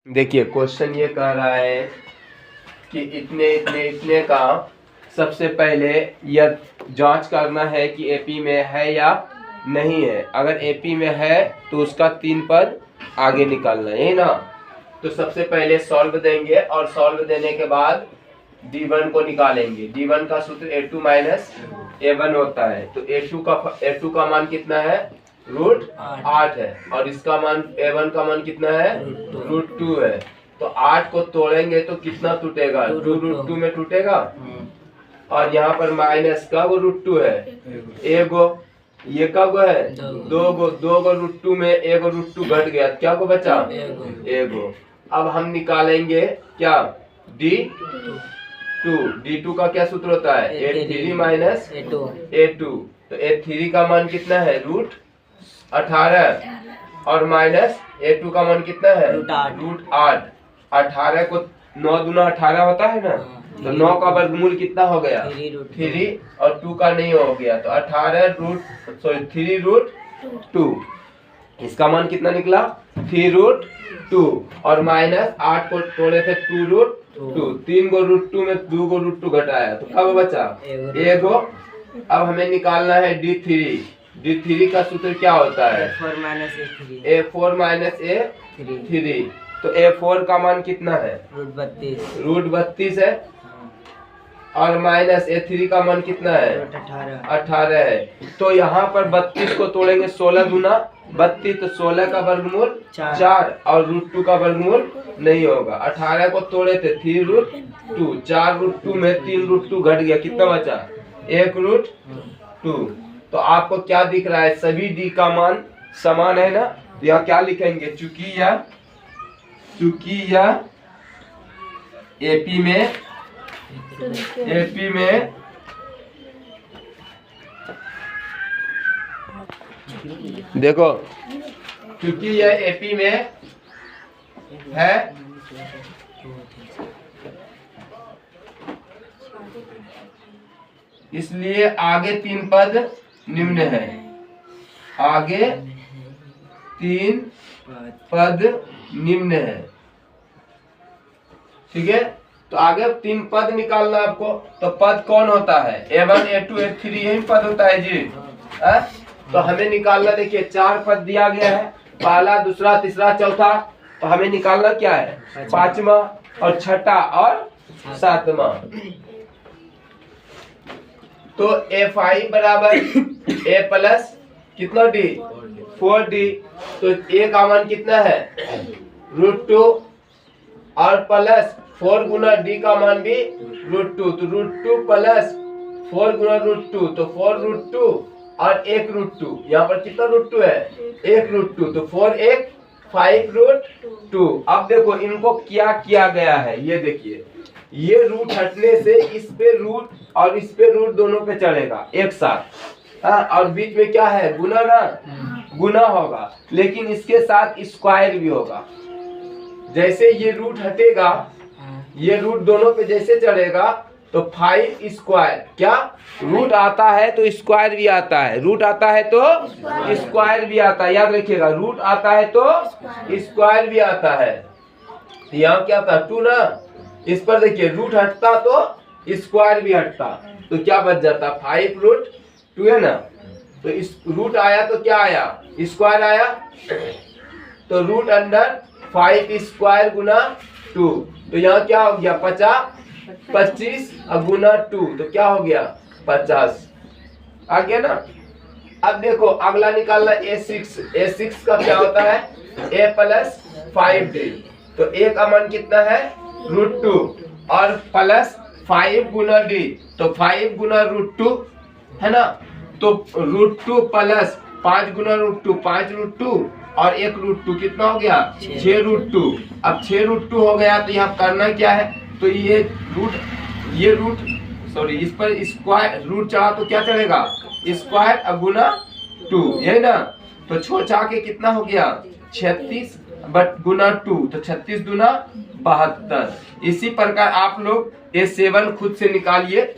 देखिए क्वेश्चन ये कह रहा है कि इतने इतने इतने का सबसे पहले यह जांच करना है कि एपी में है या नहीं है। अगर एपी में है तो उसका 3 पद आगे निकालना है ना। तो सबसे पहले सॉल्व देंगे और सॉल्व देने के बाद d1 को निकालेंगे। d1 का सूत्र a2 माइनस a1 होता है। तो a2 का मान कितना है? √8 है। और इसका मान a1 का मान कितना है? √2 है। तो 8 को तोड़ेंगे तो कितना टूटेगा? 2√2 में टूटेगा। और यहाँ पर माइनस का वो √2 है, एगो ये का गो है, दो गो √2 में एगो √2 घट गया, क्या को बचा? एगो। अब हम निकालेंगे क्या? d2 का क्या सूत्र होता है? a3 minus a2। तो a3 का मान कितना है? √18 और माइनस a2 का मान कितना है? √8। 18 को 9 दूना 18 होता है ना, तो 9 का वर्गमूल कितना हो गया? 3 और 2 का नहीं हो गया, तो 3√2। इसका मान कितना निकला? 3√2 और माइनस 8 को तोड़े थे 2√2। 3 गो √2 में 2 गो √2 घटाया तो कब बचा? एगो। अब हमें निकालना है d3। d3 का सूत्र क्या होता है? a4 minus a3। तो a4 का मान कितना है? √32 है। और माइनस a3 का मान कितना है? 18 है। तो यहाँ पर 32 को तोड़ेंगे 16 दूना 32, तो 16 का वर्गमूल 4 और √2 का वर्गमूल नहीं होगा। 18 को तोड़े थे 3√2, 4√2 में 3√2 घट गया, कितना बचा? 1√2। तो आपको क्या दिख रहा है? सभी डी का मान समान है ना। तो यहाँ क्या लिखेंगे? चूंकि यह एपी में देखो, क्योंकि यह एपी में है इसलिए आगे 3 पद निम्न है। आगे 3 पद निम्न है, ठीक है। तो आगे 3 पद निकालना आपको। तो पद कौन होता है? a1 a2 a3 यही पद होता है जी। तो हमें निकालना, देखिए 4 पद दिया गया है, पहला, दूसरा, तीसरा, चौथा। तो हमें निकालना क्या है? 5वां और 6ठा और 7वां। तो a5 बराबर a प्लस कितना d? 4d। तो a का मान कितना है? √2 और प्लस 4 गुना d का मान भी √2। तो √2 प्लस 4 गुना √2, तो 4√2 और 1√2। यहाँ पर कितना √2 है? 1√2। तो 4 1 5√2। अब देखो इनको क्या किया गया है, ये देखिए, ये रूट हटने से इस पे रूट और इस पे रूट दोनों पे चढ़ेगा एक साथ। और बीच में क्या है? गुना ना, गुना होगा, लेकिन इसके साथ स्क्वायर भी होगा। जैसे ये रूट हटेगा, ये रूट दोनों पे जैसे चढ़ेगा, तो 5 स्क्वायर, क्या रूट आता है तो स्क्वायर भी आता है, रूट आता है तो स्क्वायर भी आता है। याद रखिएगा, रूट आता है तो स्क्वायर भी आता है। यहाँ क्या था? 2 ना, इस पर देखिए रूट हटता तो स्क्वायर भी हटता, तो क्या बच जाता? 5√2 है ना। तो इस रूट आया तो क्या आया? स्क्वायर आया। तो रूट अंडर 5 स्क्वायर गुना 2। तो यहाँ क्या हो गया? 25 गुना 2, तो क्या हो गया? 50 आ गया ना। अब देखो अगला निकालना a6 का क्या होता है? a plus 5d। तो a का मान कितना है? √2 और प्लस 5 गुना d, तो 5 गुना √2 है ना। तो √2 प्लस 5 गुना √2 5√2 और 1√2 कितना हो गया? 6√2। अब 6√2 हो गया, तो यहाँ करना क्या है? तो ये रूट सॉरी, इस पर स्क्वायर रूट चढ़ा तो क्या चढ़ेगा? स्क्वायर गुना 2, यही ना। तो छोटा के कितना हो गया? 36 बट गुना 2, तो 36 दूना 72। इसी प्रकार आप लोग a7 खुद से निकालिए।